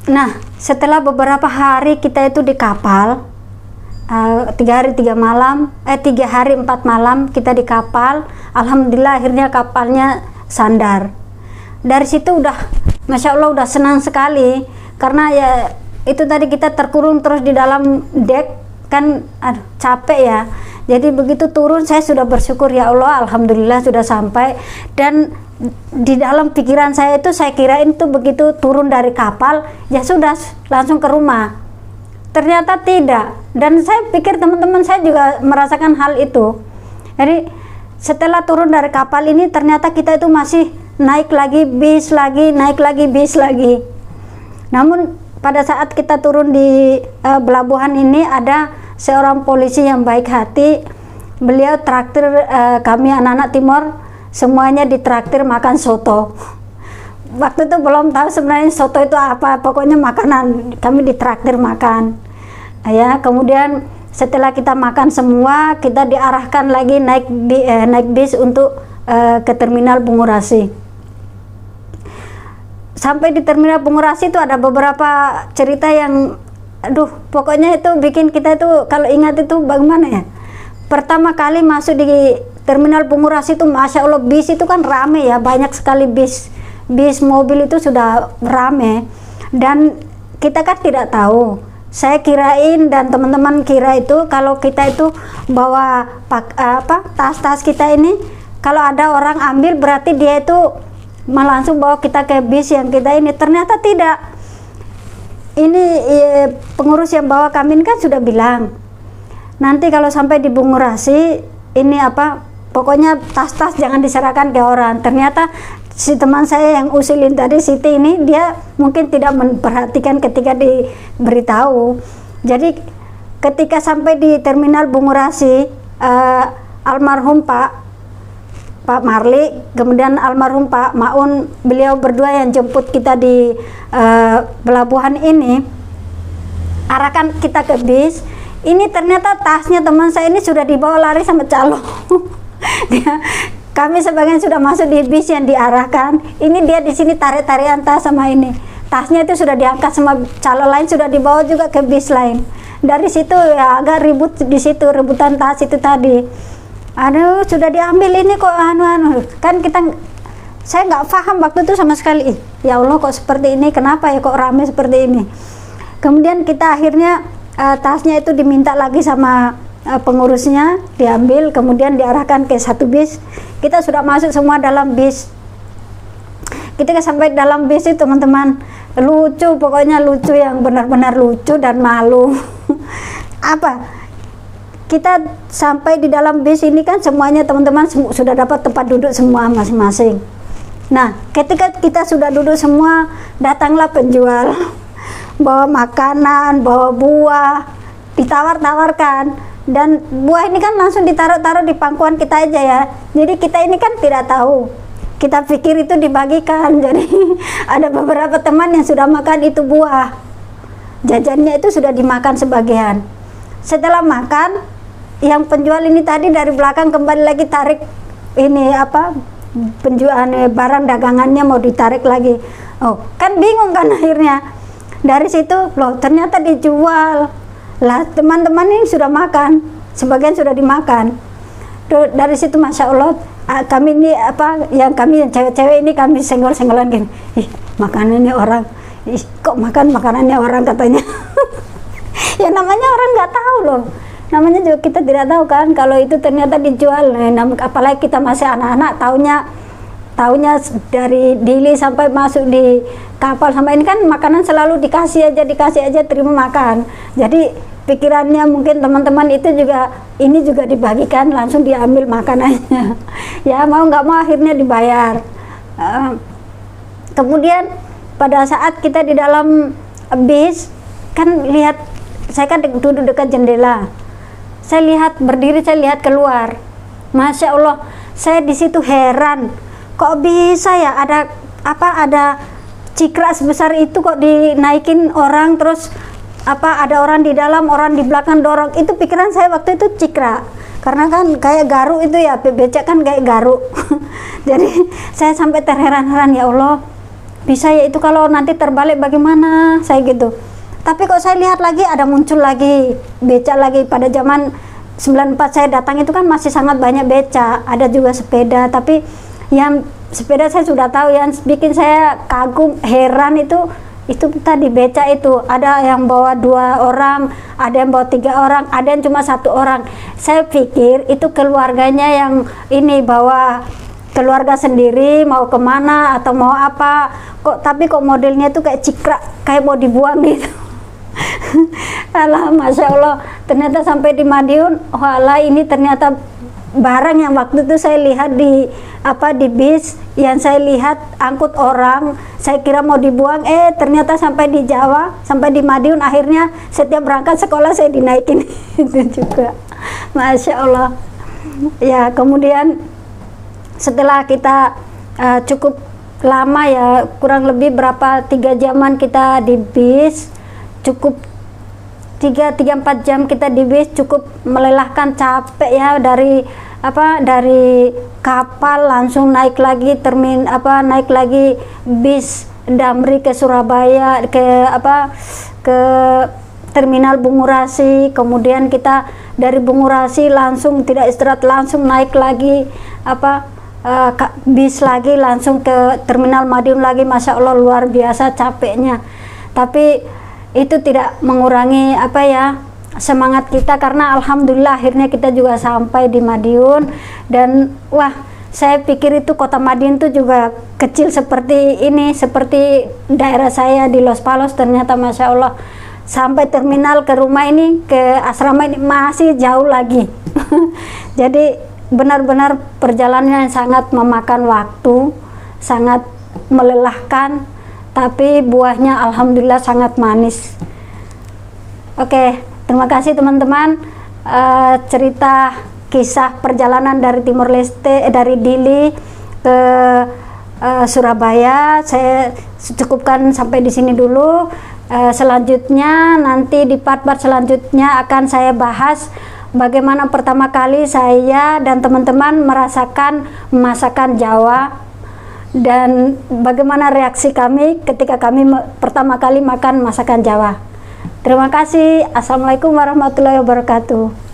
Nah, setelah beberapa hari kita itu di kapal, 3 hari 4 malam kita di kapal. Alhamdulillah akhirnya kapalnya sandar. Dari situ udah Masya Allah udah senang sekali, karena ya itu tadi kita terkurung terus di dalam dek kan, capek ya. Jadi begitu turun saya sudah bersyukur, ya Allah Alhamdulillah sudah sampai. Dan di dalam pikiran saya itu saya kirain tuh begitu turun dari kapal ya sudah langsung ke rumah. Ternyata tidak, dan saya pikir teman-teman saya juga merasakan hal itu. Jadi setelah turun dari kapal ini ternyata kita itu masih naik lagi bis lagi, naik lagi bis lagi. Namun pada saat kita turun di pelabuhan ini ada seorang polisi yang baik hati. Beliau traktir kami anak-anak Timor semuanya ditraktir makan soto. Waktu itu belum tahu sebenarnya soto itu apa, pokoknya makanan, kami ditraktir makan ya. Kemudian setelah kita makan semua, kita diarahkan lagi naik bis untuk ke terminal Bungurasi. Sampai di terminal Bungurasi itu ada beberapa cerita yang pokoknya itu bikin kita itu kalau ingat itu bagaimana ya. Pertama kali masuk di terminal Bungurasi itu Masya Allah, bis itu kan rame ya, banyak sekali bis mobil itu sudah rame, dan kita kan tidak tahu. Saya kirain dan teman-teman kira itu kalau kita itu bawa tas-tas kita ini, kalau ada orang ambil berarti dia itu langsung bawa kita ke bis yang kita ini. Ternyata tidak. Ini pengurus yang bawa kami kan sudah bilang, nanti kalau sampai di Bungurasi ini pokoknya tas-tas jangan diserahkan ke orang. Ternyata si teman saya yang usulin tadi, Siti ini, dia mungkin tidak memperhatikan ketika diberitahu. Jadi ketika sampai di terminal Bungurasi, almarhum Pak Marli, kemudian almarhum Pak Maun, beliau berdua yang jemput kita di pelabuhan ini, arahkan kita ke bis. Ini ternyata tasnya teman saya ini sudah dibawa lari sama calo. Kami sebagian sudah masuk di bis yang diarahkan. Ini dia di sini tarik-tarian tas sama ini. Tasnya itu sudah diangkat sama calo lain, sudah dibawa juga ke bis lain. Dari situ ya agak ribut di situ, rebutan tas itu tadi. Aduh, sudah diambil ini kok kan saya nggak paham waktu itu sama sekali. Ya Allah, kok seperti ini, kenapa ya kok ramai seperti ini. Kemudian kita akhirnya tasnya itu diminta lagi sama pengurusnya, diambil, kemudian diarahkan ke satu bis. Kita sudah masuk semua dalam bis. Kita sampai dalam bis itu teman-teman, lucu, pokoknya lucu yang benar-benar lucu dan malu. Kita sampai di dalam bis ini kan semuanya teman-teman sudah dapat tempat duduk semua masing-masing. Nah, ketika kita sudah duduk semua, datanglah penjual bawa makanan, bawa buah, ditawar-tawarkan. Dan buah ini kan langsung ditaruh-taruh di pangkuan kita aja ya. Jadi kita ini kan tidak tahu. Kita pikir itu dibagikan. Jadi ada beberapa teman yang sudah makan itu buah. Jajannya itu sudah dimakan sebagian. Setelah makan, yang penjual ini tadi dari belakang kembali lagi tarik ini penjual barang dagangannya mau ditarik lagi. Oh, kan bingung kan akhirnya. Dari situ loh ternyata dijual. Lah teman-teman ini sudah makan, sebagian sudah dimakan. Dari situ Masya Allah, kami ini yang cewek-cewek ini kami senggol-senggolan gini, makanannya orang, kok makan makanannya orang katanya. Ya namanya orang nggak tahu loh, namanya juga kita tidak tahu kan kalau itu ternyata dijual. Apalagi kita masih anak-anak, taunya dari Dili sampai masuk di kapal sampai ini kan makanan selalu dikasih aja terima makan. Jadi pikirannya mungkin teman-teman itu juga ini juga dibagikan, langsung diambil makanannya. Ya mau nggak mau akhirnya dibayar. Kemudian pada saat kita di dalam bis kan lihat, saya kan duduk dekat jendela. Saya lihat berdiri, saya lihat keluar. Masya Allah, saya di situ heran. Kok bisa ya ada cikra sebesar itu kok dinaikin orang, terus ada orang di dalam, orang di belakang dorong. Itu pikiran saya waktu itu cikra, karena kan kayak garuk itu ya, becak kan kayak garuk. Jadi saya sampai terheran-heran, ya Allah, bisa ya itu kalau nanti terbalik bagaimana, saya gitu. Tapi kok saya lihat lagi ada muncul lagi beca lagi. Pada zaman 94 saya datang itu kan masih sangat banyak beca, ada juga sepeda. Tapi yang sepeda saya sudah tahu, yang bikin saya kagum heran itu tadi beca itu ada yang bawa 2 orang, ada yang bawa 3 orang, ada yang cuma 1 orang. Saya pikir itu keluarganya yang ini bawa, keluarga sendiri mau kemana atau mau apa kok, tapi kok modelnya tuh kayak cikrak, kayak mau dibuang gitu. Alah, Masya Allah, ternyata sampai di Madiun, walah ini ternyata barang yang waktu itu saya lihat di bis, yang saya lihat angkut orang, saya kira mau dibuang, ternyata sampai di Jawa, sampai di Madiun, akhirnya setiap berangkat sekolah saya dinaikin. Itu juga, Masya Allah. Ya, kemudian setelah kita cukup lama ya, kurang lebih 3 jaman kita di bis, cukup 3-4 jam kita di bis, cukup melelahkan, capek ya, dari kapal langsung naik lagi naik lagi bis Damri ke Surabaya, ke terminal Bungurasi. Kemudian kita dari Bungurasi langsung tidak istirahat, langsung naik lagi bis lagi langsung ke terminal Madiun lagi. Masya Allah, luar biasa capeknya, tapi itu tidak mengurangi semangat kita, karena alhamdulillah akhirnya kita juga sampai di Madiun. Dan wah, saya pikir itu kota Madiun itu juga kecil seperti ini, seperti daerah saya di Los Palos. Ternyata Masya Allah, sampai terminal ke rumah ini, ke asrama ini masih jauh lagi. Jadi benar-benar perjalanan yang sangat memakan waktu, sangat melelahkan, tapi buahnya alhamdulillah sangat manis. Oke, terima kasih teman-teman. Cerita kisah perjalanan dari Timor Leste, dari Dili ke Surabaya saya cukupkan sampai di sini dulu. Selanjutnya nanti di part-part selanjutnya akan saya bahas bagaimana pertama kali saya dan teman-teman merasakan masakan Jawa, dan bagaimana reaksi kami ketika kami pertama kali makan masakan Jawa. Terima kasih. Assalamualaikum warahmatullahi wabarakatuh.